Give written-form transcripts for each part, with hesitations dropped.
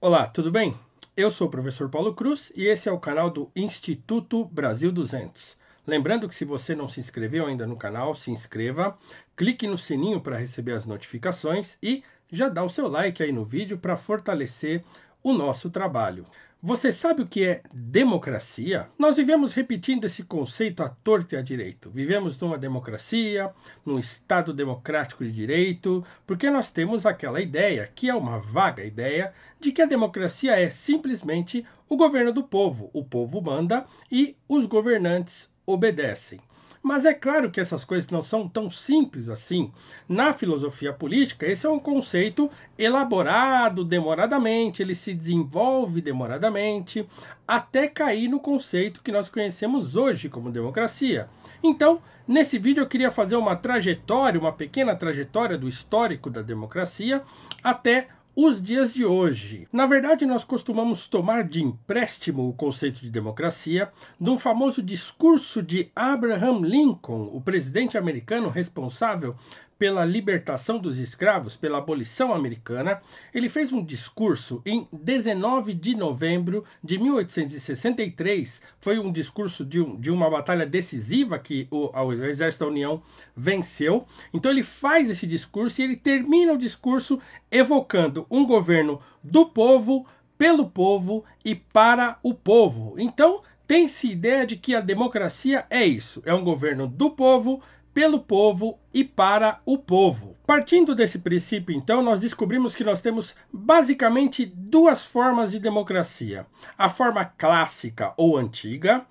Olá, tudo bem? Eu sou o professor Paulo Cruz e esse é o canal do Instituto Brasil 200. Lembrando que se você não se inscreveu ainda no canal, se inscreva, clique no sininho para receber as notificações e já dá o seu like aí no vídeo para fortalecer o nosso trabalho. Você sabe o que é democracia? Nós vivemos repetindo esse conceito à torta e à direito. Vivemos numa democracia, num Estado democrático de direito, porque nós temos aquela ideia, que é uma vaga ideia, de que a democracia é simplesmente o governo do povo. O povo manda e os governantes obedecem. Mas é claro que essas coisas não são tão simples assim. Na filosofia política, esse é um conceito elaborado demoradamente, ele se desenvolve demoradamente, até cair no conceito que nós conhecemos hoje como democracia. Então, nesse vídeo eu queria fazer uma trajetória, uma pequena trajetória do histórico da democracia até os dias de hoje. Na verdade, nós costumamos tomar de empréstimo o conceito de democracia de um famoso discurso de Abraham Lincoln, o presidente americano responsável pela libertação dos escravos, pela abolição americana. Ele fez um discurso em 19 de novembro de 1863. Foi um discurso de uma batalha decisiva que o Exército da União venceu. Então ele faz esse discurso e ele termina o discurso evocando um governo do povo, pelo povo e para o povo. Então tem-se ideia de que a democracia é isso, é um governo do povo, pelo povo e para o povo. Partindo desse princípio, então, nós descobrimos que nós temos basicamente duas formas de democracia. A forma clássica ou antiga,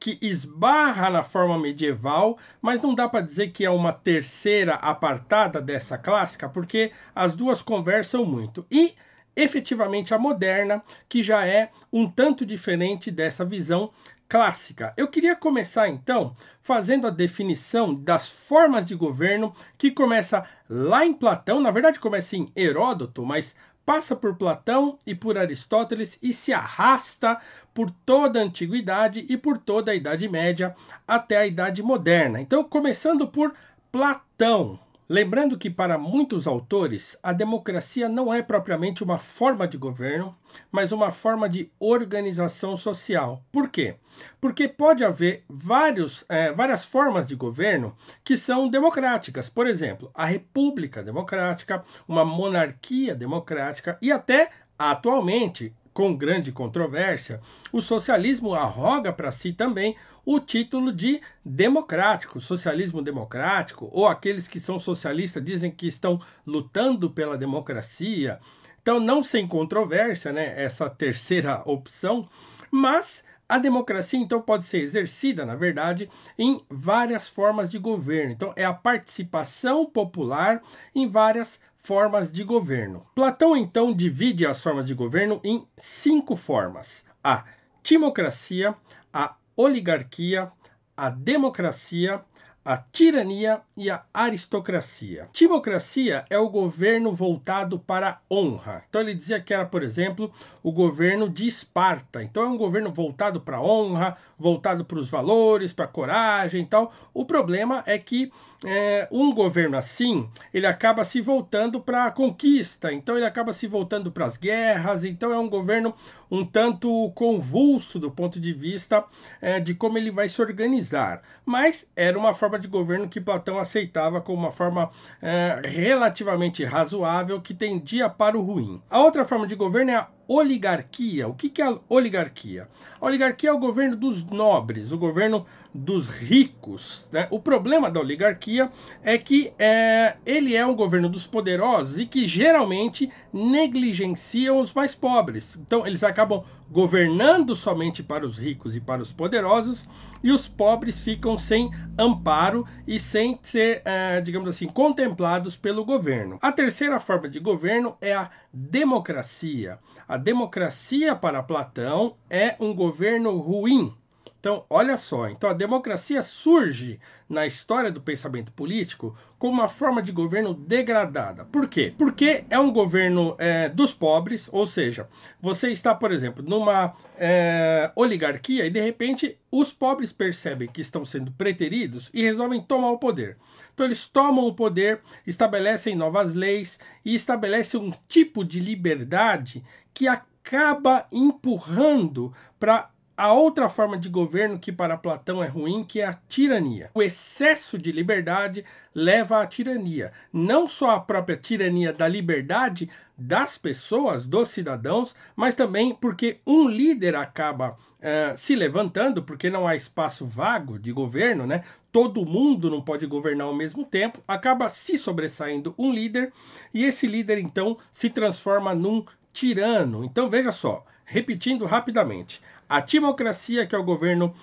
que esbarra na forma medieval, mas não dá para dizer que é uma terceira apartada dessa clássica, porque as duas conversam muito. E efetivamente a moderna, que já é um tanto diferente dessa visão clássica. Eu queria começar então fazendo a definição das formas de governo que começa lá em Platão, na verdade começa em Heródoto, mas passa por Platão e por Aristóteles e se arrasta por toda a antiguidade e por toda a Idade Média até a Idade Moderna. Então, começando por Platão. Lembrando que, para muitos autores, a democracia não é propriamente uma forma de governo, mas uma forma de organização social. Por quê? Porque pode haver várias formas de governo que são democráticas. Por exemplo, a república democrática, uma monarquia democrática e até, atualmente, com grande controvérsia, o socialismo arroga para si também o título de democrático, socialismo democrático, ou aqueles que são socialistas dizem que estão lutando pela democracia. Então, não sem controvérsia, essa terceira opção, mas a democracia, então, pode ser exercida, na verdade, em várias formas de governo. Então, é a participação popular em várias formas de governo. Platão, então, divide as formas de governo em 5 formas: a timocracia, a oligarquia, a democracia, a tirania e a aristocracia. Timocracia é o governo voltado para a honra. Então ele dizia que era, por exemplo, o governo de Esparta. Então é um governo voltado para a honra, voltado para os valores, para a coragem e tal. O problema é que um governo assim, ele acaba se voltando para a conquista, então ele acaba se voltando para as guerras, então é um governo um tanto convulso do ponto de vista de como ele vai se organizar. Mas era uma forma de governo que Platão aceitava como uma forma relativamente razoável, que tendia para o ruim. A outra forma de governo é a oligarquia. O que é a oligarquia? A oligarquia é o governo dos nobres, o governo dos ricos. O problema da oligarquia é que ele é um governo dos poderosos e que geralmente negligenciam os mais pobres. Então, eles acabam governando somente para os ricos e para os poderosos, e os pobres ficam sem amparo e sem ser, digamos assim, contemplados pelo governo. A terceira forma de governo é a democracia. A democracia, para Platão, é um governo ruim. Então, olha só, então a democracia surge na história do pensamento político como uma forma de governo degradada. Por quê? Porque é um governo dos pobres, ou seja, você está, por exemplo, numa oligarquia e de repente os pobres percebem que estão sendo preteridos e resolvem tomar o poder. Então eles tomam o poder, estabelecem novas leis e estabelecem um tipo de liberdade que acaba empurrando para a outra forma de governo que para Platão é ruim, que é a tirania. O excesso de liberdade leva à tirania. Não só a própria tirania da liberdade das pessoas, dos cidadãos, mas também porque um líder acaba se levantando, porque não há espaço vago de governo, né? Todo mundo não pode governar ao mesmo tempo, acaba se sobressaindo um líder, e esse líder, então, se transforma num tirano. Então, veja só, repetindo rapidamente, a timocracia, que é o governo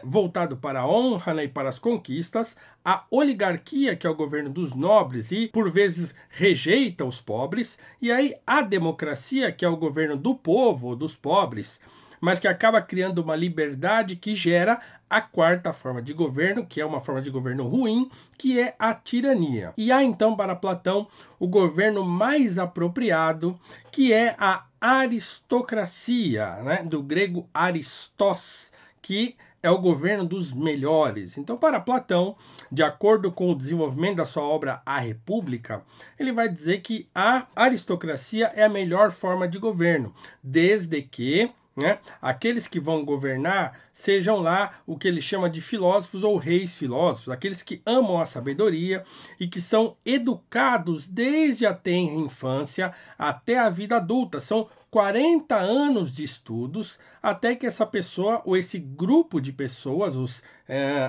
voltado para a honra, né, e para as conquistas, a oligarquia, que é o governo dos nobres e, por vezes, rejeita os pobres, e aí a democracia, que é o governo do povo, dos pobres, mas que acaba criando uma liberdade que gera a quarta forma de governo, que é uma forma de governo ruim, que é a tirania. E há então para Platão o governo mais apropriado, que é a aristocracia, né? Do grego aristos, que é o governo dos melhores. Então, para Platão, de acordo com o desenvolvimento da sua obra A República, ele vai dizer que a aristocracia é a melhor forma de governo, desde que aqueles que vão governar sejam lá o que ele chama de filósofos ou reis filósofos, aqueles que amam a sabedoria e que são educados desde a tenra infância até a vida adulta. São 40 anos de estudos até que essa pessoa ou esse grupo de pessoas,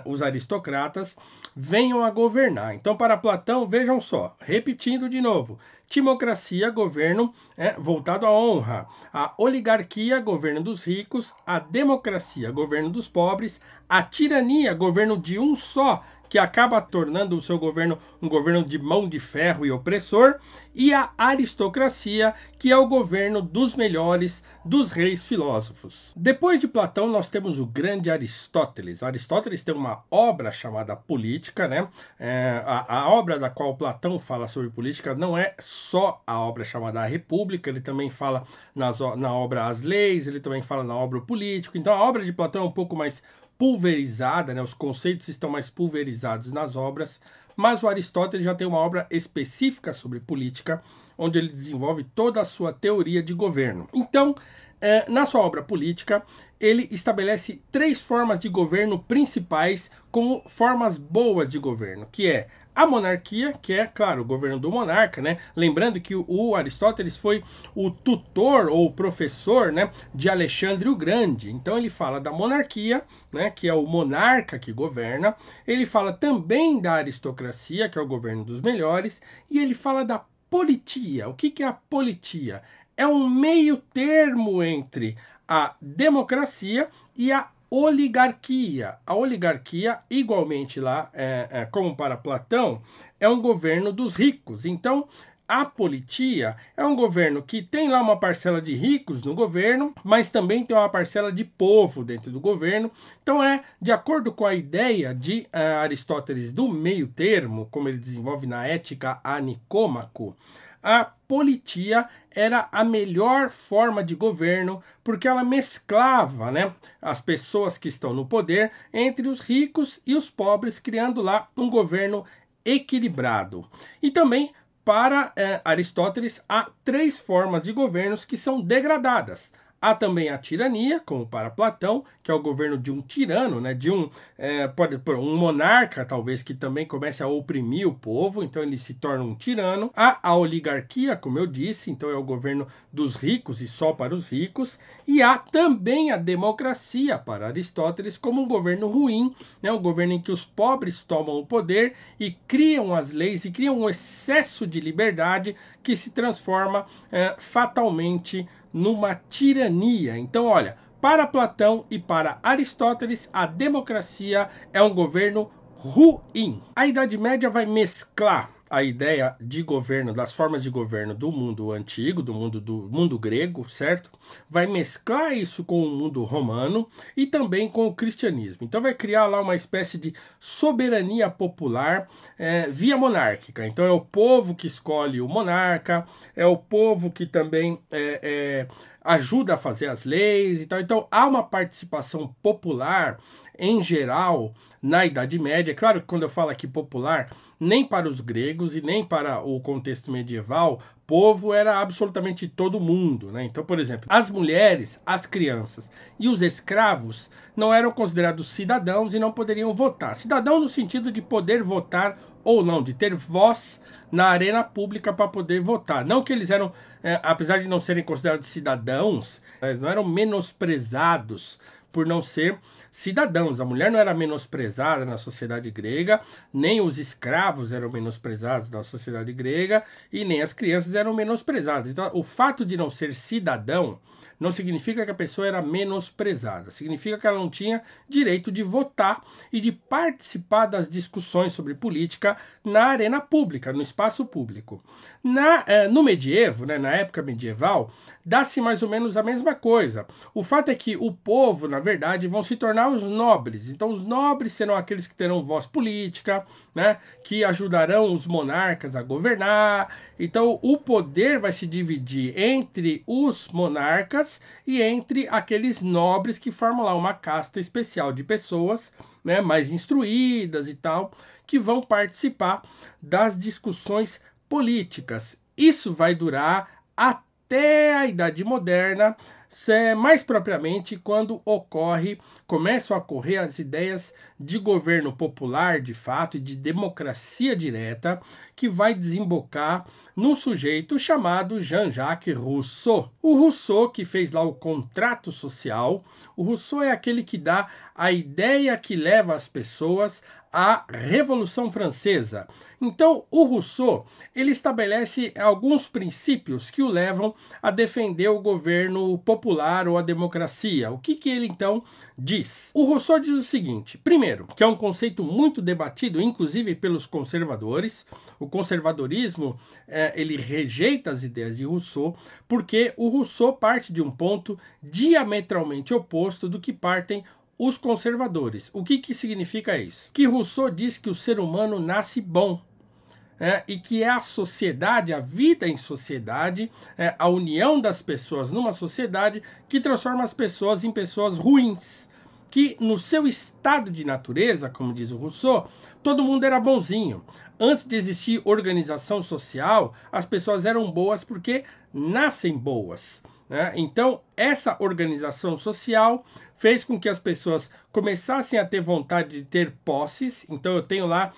os aristocratas, venham a governar. Então, para Platão, vejam só, repetindo de novo, timocracia, governo voltado à honra, a oligarquia, governo dos ricos, a democracia, governo dos pobres, a tirania, governo de um só, que acaba tornando o seu governo um governo de mão de ferro e opressor, e a aristocracia, que é o governo dos melhores, dos reis filósofos. Depois de Platão, nós temos o grande Aristóteles. Aristóteles tem uma obra chamada Política, né? A obra da qual Platão fala sobre política não é só a obra chamada A República, ele também fala na obra As Leis, ele também fala na obra Político. Então a obra de Platão é um pouco mais pulverizada, né? Os conceitos estão mais pulverizados nas obras, mas o Aristóteles já tem uma obra específica sobre política, onde ele desenvolve toda a sua teoria de governo. Então, na sua obra Política, ele estabelece 3 formas de governo principais como formas boas de governo, que é a monarquia, que é, claro, o governo do monarca, né? Lembrando que o Aristóteles foi o tutor ou professor, né, de Alexandre o Grande. Então ele fala da monarquia, né, que é o monarca que governa. Ele fala também da aristocracia, que é o governo dos melhores. E ele fala da politia. O que é a politia? É um meio termo entre a democracia e a oligarquia. A oligarquia, igualmente lá, como para Platão, é um governo dos ricos. Então, a politia é um governo que tem lá uma parcela de ricos no governo, mas também tem uma parcela de povo dentro do governo. Então, de acordo com a ideia de Aristóteles do meio termo, como ele desenvolve na Ética a Nicômaco, a politia era a melhor forma de governo porque ela mesclava, né, as pessoas que estão no poder entre os ricos e os pobres, criando lá um governo equilibrado. E também, para Aristóteles, há 3 formas de governos que são degradadas. Há também a tirania, como para Platão, que é o governo de um tirano, né? De um monarca, talvez, que também comece a oprimir o povo, então ele se torna um tirano. Há a oligarquia, como eu disse, então é o governo dos ricos e só para os ricos. E há também a democracia, para Aristóteles, como um governo ruim, né? Um governo em que os pobres tomam o poder e criam as leis e criam um excesso de liberdade que se transforma fatalmente numa tirania. Então, olha, para Platão e para Aristóteles, a democracia é um governo ruim. A Idade Média vai mesclar a ideia de governo, das formas de governo do mundo antigo, do mundo grego, certo? Vai mesclar isso com o mundo romano e também com o cristianismo. Então vai criar lá uma espécie de soberania popular via monárquica. Então é o povo que escolhe o monarca, é o povo que também ajuda a fazer as leis e tal. Então há uma participação popular em geral, na Idade Média. É claro que quando eu falo aqui popular, nem para os gregos e nem para o contexto medieval, povo era absolutamente todo mundo, né? Então, por exemplo, as mulheres, as crianças e os escravos não eram considerados cidadãos e não poderiam votar. Cidadão no sentido de poder votar ou não, de ter voz na arena pública para poder votar. Não que eles eram, apesar de não serem considerados cidadãos, eles não eram menosprezados por não ser cidadãos. A mulher não era menosprezada na sociedade grega, nem os escravos eram menosprezados na sociedade grega e nem as crianças eram menosprezadas. Então, o fato de não ser cidadão não significa que a pessoa era menosprezada, significa que ela não tinha direito de votar e de participar das discussões sobre política na arena pública, no espaço público. No medievo, né, na época medieval, dá-se mais ou menos a mesma coisa. O fato é que o povo, na verdade, vão se tornar os nobres. Então, os nobres serão aqueles que terão voz política, né, que ajudarão os monarcas a governar. Então, o poder vai se dividir entre os monarcas e entre aqueles nobres que formam lá uma casta especial de pessoas, né, mais instruídas e tal, que vão participar das discussões políticas. Isso vai durar até a Idade Moderna, mais propriamente quando começam a ocorrer as ideias de governo popular, de fato, e de democracia direta, que vai desembocar num sujeito chamado Jean-Jacques Rousseau. O Rousseau que fez lá o Contrato Social. O Rousseau é aquele que dá a ideia que leva as pessoas à Revolução Francesa. Então, o Rousseau, ele estabelece alguns princípios que o levam a defender o governo popular ou a democracia. O que ele, então, diz? O Rousseau diz o seguinte, primeiro, que é um conceito muito debatido, inclusive pelos conservadores. O conservadorismo, ele rejeita as ideias de Rousseau, porque o Rousseau parte de um ponto diametralmente oposto do que partem os conservadores. O que significa isso? Que Rousseau diz que o ser humano nasce bom, e que é a sociedade, a vida em sociedade, a união das pessoas numa sociedade que transforma as pessoas em pessoas ruins. Que no seu estado de natureza, como diz o Rousseau, todo mundo era bonzinho. Antes de existir organização social, as pessoas eram boas porque nascem boas. Então, essa organização social fez com que as pessoas começassem a ter vontade de ter posses. Então, eu tenho lá,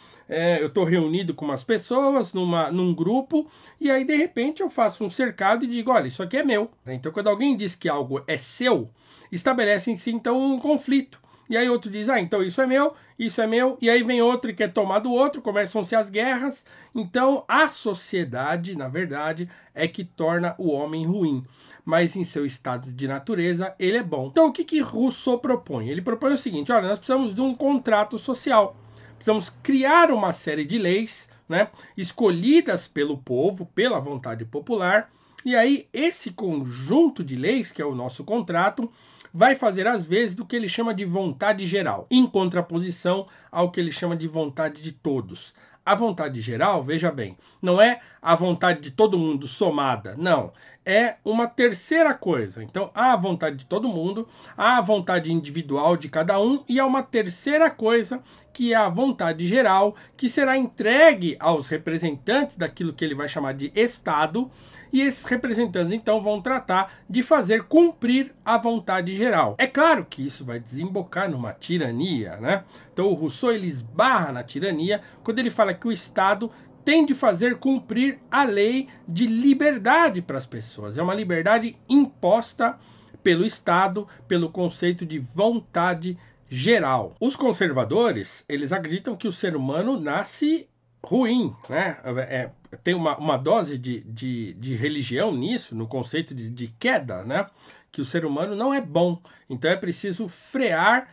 eu estou reunido com umas pessoas num grupo, e aí, de repente, eu faço um cercado e digo, olha, isso aqui é meu. Então, quando alguém diz que algo é seu, estabelece-se, então, um conflito. E aí outro diz, então isso é meu, e aí vem outro e quer tomar do outro, começam-se as guerras. Então a sociedade, na verdade, é que torna o homem ruim, mas em seu estado de natureza ele é bom. Então o que Rousseau propõe? Ele propõe o seguinte, olha, nós precisamos de um contrato social, precisamos criar uma série de leis, né, escolhidas pelo povo, pela vontade popular, e aí esse conjunto de leis, que é o nosso contrato, vai fazer às vezes do que ele chama de vontade geral, em contraposição ao que ele chama de vontade de todos. A vontade geral, veja bem, não é a vontade de todo mundo somada, não. É uma terceira coisa. Então, há a vontade de todo mundo, há a vontade individual de cada um, e há uma terceira coisa, que é a vontade geral, que será entregue aos representantes daquilo que ele vai chamar de Estado, e esses representantes, então, vão tratar de fazer cumprir a vontade geral. É claro que isso vai desembocar numa tirania, né? Então, o Rousseau, ele esbarra na tirania quando ele fala que o Estado tem de fazer cumprir a lei de liberdade para as pessoas. É uma liberdade imposta pelo Estado, pelo conceito de vontade geral. Os conservadores, eles acreditam que o ser humano nasce ruim, né? Tem uma dose de religião nisso, no conceito de queda, né? Que o ser humano não é bom. Então é preciso frear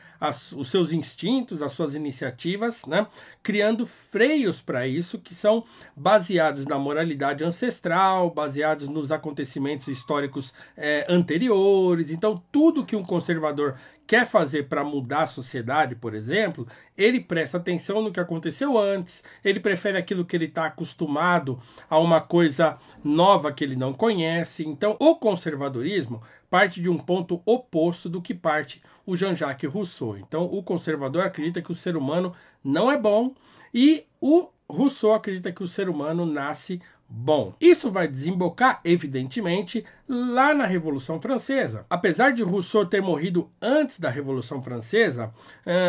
os seus instintos, as suas iniciativas, né? Criando freios para isso, que são baseados na moralidade ancestral, baseados nos acontecimentos históricos anteriores. Então, tudo que um conservador quer fazer para mudar a sociedade, por exemplo, ele presta atenção no que aconteceu antes, ele prefere aquilo que ele está acostumado a uma coisa nova que ele não conhece. Então, o conservadorismo parte de um ponto oposto do que parte o Jean-Jacques Rousseau. Rousseau. Então, o conservador acredita que o ser humano não é bom e o Rousseau acredita que o ser humano nasce bom. Isso vai desembocar, evidentemente, lá na Revolução Francesa. Apesar de Rousseau ter morrido antes da Revolução Francesa,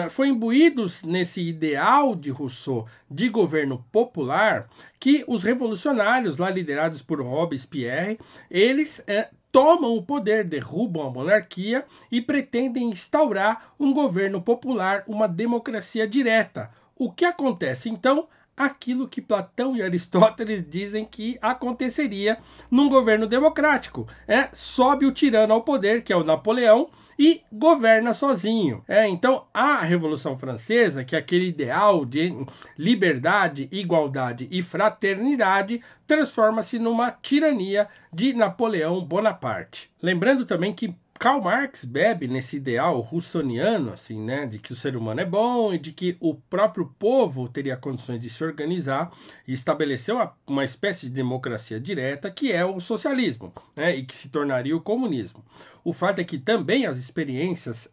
foi imbuído nesse ideal de Rousseau de governo popular que os revolucionários, lá liderados por Robespierre, eles tomam o poder, derrubam a monarquia e pretendem instaurar um governo popular, uma democracia direta. O que acontece então? Aquilo que Platão e Aristóteles dizem que aconteceria num governo democrático. Sobe o tirano ao poder, que é o Napoleão, e governa sozinho. Então, a Revolução Francesa, que é aquele ideal de liberdade, igualdade e fraternidade, transforma-se numa tirania de Napoleão Bonaparte. Lembrando também que Karl Marx bebe nesse ideal russoniano, assim, né, de que o ser humano é bom e de que o próprio povo teria condições de se organizar e estabelecer uma espécie de democracia direta, que é o socialismo, né, e que se tornaria o comunismo. O fato é que também as experiências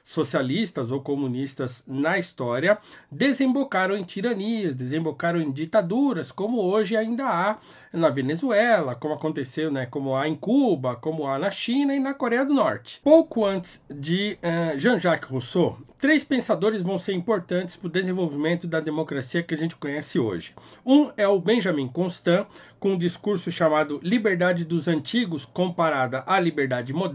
socialistas ou comunistas na história desembocaram em tiranias, desembocaram em ditaduras, como hoje ainda há na Venezuela, como aconteceu, né, como há em Cuba, como há na China e na Coreia do Norte. Pouco antes de Jean-Jacques Rousseau, 3 pensadores vão ser importantes para o desenvolvimento da democracia que a gente conhece hoje. Um é o Benjamin Constant, com um discurso chamado Liberdade dos Antigos comparada à liberdade moderna.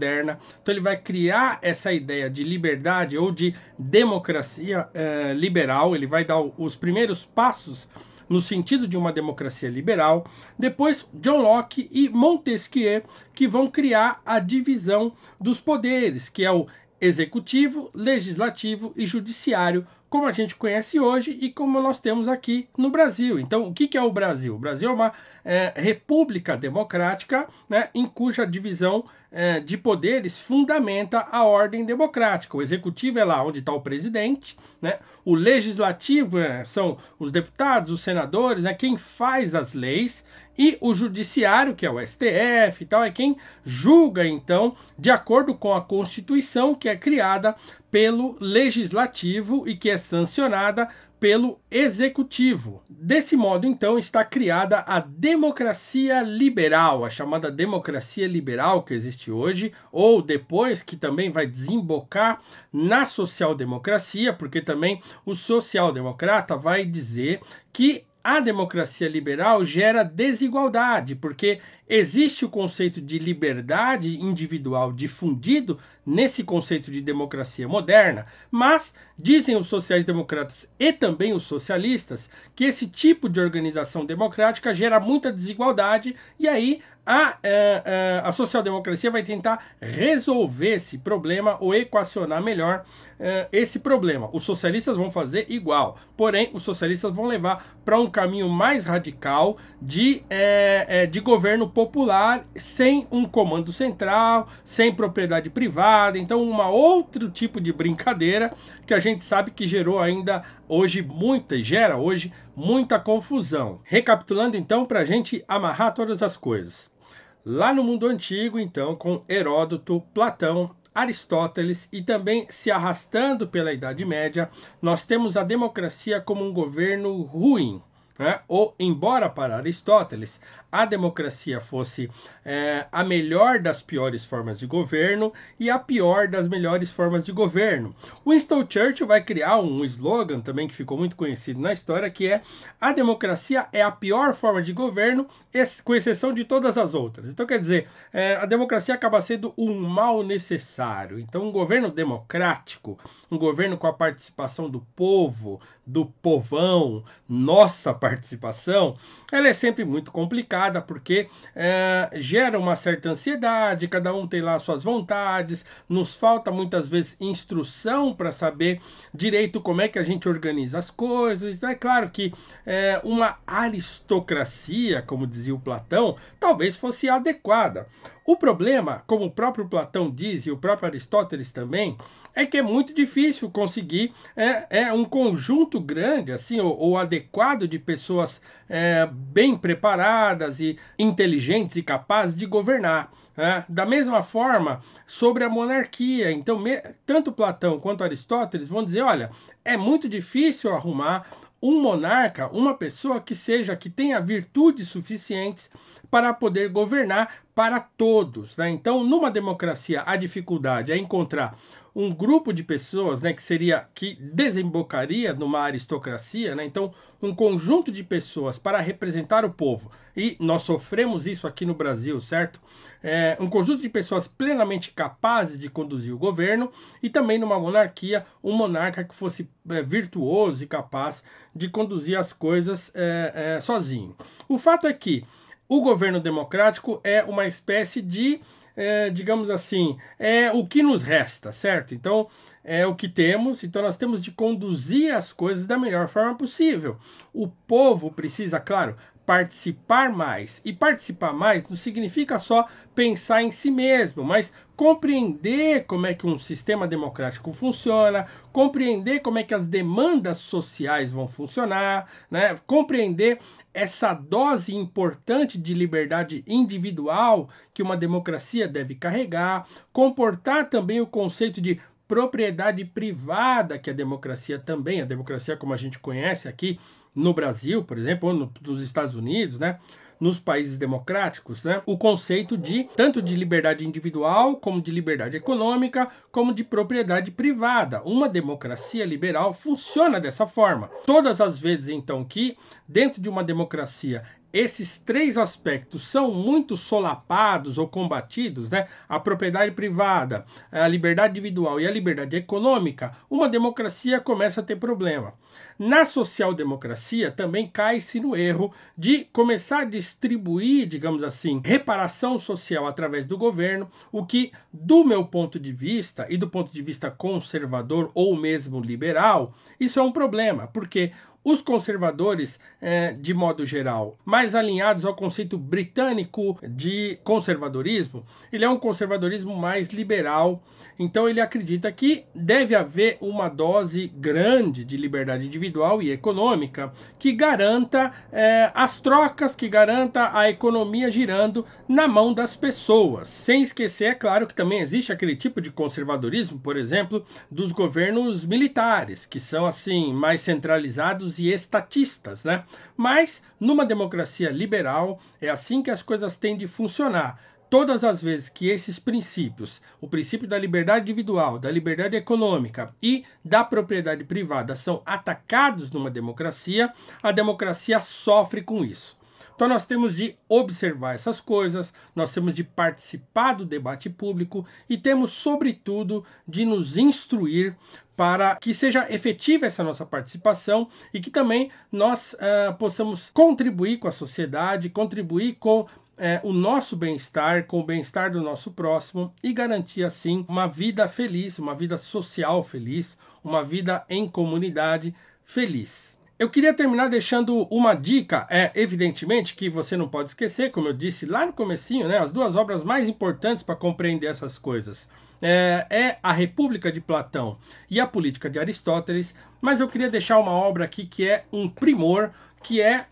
Então ele vai criar essa ideia de liberdade ou de democracia liberal, ele vai dar os primeiros passos no sentido de uma democracia liberal. Depois, John Locke e Montesquieu, que vão criar a divisão dos poderes, que é o executivo, legislativo e judiciário, como a gente conhece hoje e como nós temos aqui no Brasil. Então, o que é o Brasil? O Brasil é uma república democrática, né, em cuja divisão de poderes fundamenta a ordem democrática. O executivo é lá onde está o presidente, né? O legislativo são os deputados, os senadores, né, quem faz as leis, e o judiciário, que é o STF e tal, é quem julga, então, de acordo com a Constituição, que é criada pelo legislativo e que é sancionada pelo executivo. Desse modo, então, está criada a democracia liberal, a chamada democracia liberal que existe hoje, ou depois que também vai desembocar na social-democracia, porque também o social-democrata vai dizer que a democracia liberal gera desigualdade, porque existe o conceito de liberdade individual difundido nesse conceito de democracia moderna, mas dizem os sociais-democratas e também os socialistas que esse tipo de organização democrática gera muita desigualdade e aí a social-democracia vai tentar resolver esse problema ou equacionar melhor esse problema. Os socialistas vão fazer igual, porém os socialistas vão levar para um caminho mais radical de governo popular, sem um comando central, sem propriedade privada. Então, outro tipo de brincadeira que a gente sabe que gera hoje muita confusão. Recapitulando, então, para a gente amarrar todas as coisas. Lá no mundo antigo, então, com Heródoto, Platão, Aristóteles e também se arrastando pela Idade Média, nós temos a democracia como um governo ruim. Ou, embora para Aristóteles a democracia fosse a melhor das piores formas de governo e a pior das melhores formas de governo. Winston Churchill vai criar um slogan também que ficou muito conhecido na história, que é: a democracia é a pior forma de governo, com exceção de todas as outras. Então, quer dizer, a democracia acaba sendo um mal necessário. Então, um governo democrático, um governo com a participação do povo, do povão, nossa participação, ela é sempre muito complicada, porque gera uma certa ansiedade, cada um tem lá suas vontades, nos falta muitas vezes instrução para saber direito como é que a gente organiza as coisas. É claro que uma aristocracia, como dizia o Platão, talvez fosse adequada. O problema, como o próprio Platão diz e o próprio Aristóteles também, é que é muito difícil conseguir um conjunto grande assim ou adequado de pessoas bem preparadas, íntegras e inteligentes e capazes de governar. Da mesma forma, sobre a monarquia. Então, tanto Platão quanto Aristóteles vão dizer, olha, é muito difícil arrumar um monarca, uma pessoa que tenha virtudes suficientes para poder governar para todos. Então, numa democracia, a dificuldade é encontrar um grupo de pessoas, que desembocaria numa aristocracia, então um conjunto de pessoas para representar o povo, e nós sofremos isso aqui no Brasil, certo? Um conjunto de pessoas plenamente capazes de conduzir o governo, e também numa monarquia, um monarca que fosse virtuoso e capaz de conduzir as coisas sozinho. O fato é que o governo democrático é uma espécie de, digamos assim, é o que nos resta, certo? Então, é o que temos, então nós temos de conduzir as coisas da melhor forma possível. O povo precisa, claro, participar mais. E participar mais não significa só pensar em si mesmo, mas compreender como é que um sistema democrático funciona, compreender como é que as demandas sociais vão funcionar, compreender essa dose importante de liberdade individual que uma democracia deve carregar, comportar também o conceito de propriedade privada que a democracia como a gente conhece aqui no Brasil, por exemplo, ou nos Estados Unidos, nos países democráticos, o conceito tanto de liberdade individual, como de liberdade econômica, como de propriedade privada. Uma democracia liberal funciona dessa forma. Todas as vezes, então, que dentro de uma democracia esses três aspectos são muito solapados ou combatidos, a propriedade privada, a liberdade individual e a liberdade econômica, uma democracia começa a ter problema. Na social-democracia também cai-se no erro de começar a distribuir, digamos assim, reparação social através do governo, o que, do meu ponto de vista e do ponto de vista conservador ou mesmo liberal, isso é um problema, porque os conservadores, de modo geral, mais alinhados ao conceito britânico de conservadorismo, ele é um conservadorismo mais liberal, então ele acredita que deve haver uma dose grande de liberdade individual e econômica que garanta as trocas, que garanta a economia girando na mão das pessoas. Sem esquecer, é claro, que também existe aquele tipo de conservadorismo, por exemplo, dos governos militares, que são assim mais centralizados e estatistas, Mas numa democracia liberal é assim que as coisas têm de funcionar. Todas as vezes que esses princípios, o princípio da liberdade individual, da liberdade econômica e da propriedade privada são atacados numa democracia, a democracia sofre com isso. Então nós temos de observar essas coisas, nós temos de participar do debate público e temos, sobretudo, de nos instruir para que seja efetiva essa nossa participação e que também nós possamos contribuir com a sociedade, contribuir com o nosso bem-estar, com o bem-estar do nosso próximo e garantir, assim, uma vida feliz, uma vida social feliz, uma vida em comunidade feliz. Eu queria terminar deixando uma dica, evidentemente que você não pode esquecer, como eu disse lá no comecinho, as duas obras mais importantes para compreender essas coisas. A República de Platão e a Política de Aristóteles, mas eu queria deixar uma obra aqui que é um primor, que é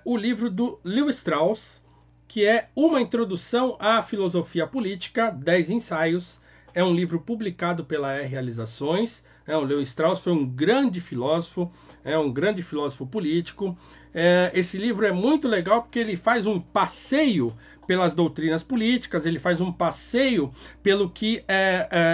o livro do Lewis Strauss, que é Uma Introdução à Filosofia Política, 10 ensaios. É um livro publicado pela Realizações. O Lewis Strauss foi um grande filósofo político. Esse livro é muito legal porque ele faz um passeio pelas doutrinas políticas, ele faz um passeio pelo que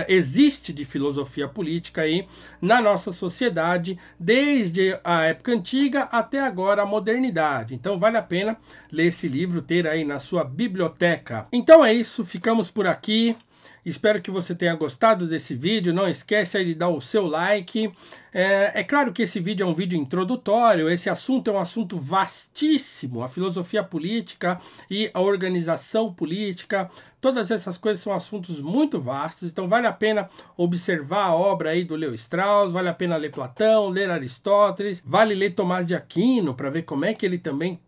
existe de filosofia política aí na nossa sociedade, desde a época antiga até agora a modernidade. Então vale a pena ler esse livro, ter aí na sua biblioteca. Então é isso, ficamos por aqui. Espero que você tenha gostado desse vídeo. Não esquece aí de dar o seu like. É claro que esse vídeo é um vídeo introdutório. Esse assunto é um assunto vastíssimo. A filosofia política e a organização política. Todas essas coisas são assuntos muito vastos. Então vale a pena observar a obra aí do Lewis Strauss. Vale a pena ler Platão, ler Aristóteles. Vale ler Tomás de Aquino para ver como é que ele também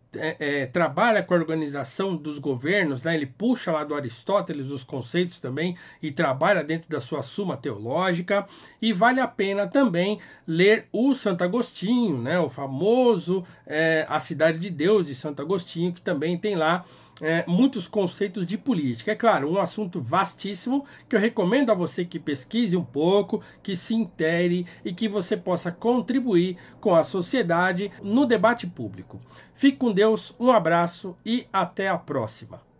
trabalha com a organização dos governos, né? Ele puxa lá do Aristóteles os conceitos também e trabalha dentro da sua Suma Teológica. E vale a pena também ler o Santo Agostinho, né? O famoso A Cidade de Deus de Santo Agostinho, que também tem lá muitos conceitos de política. É claro, um assunto vastíssimo que eu recomendo a você que pesquise um pouco, que se intere e que você possa contribuir com a sociedade no debate público. Fique com Deus, um abraço e até a próxima.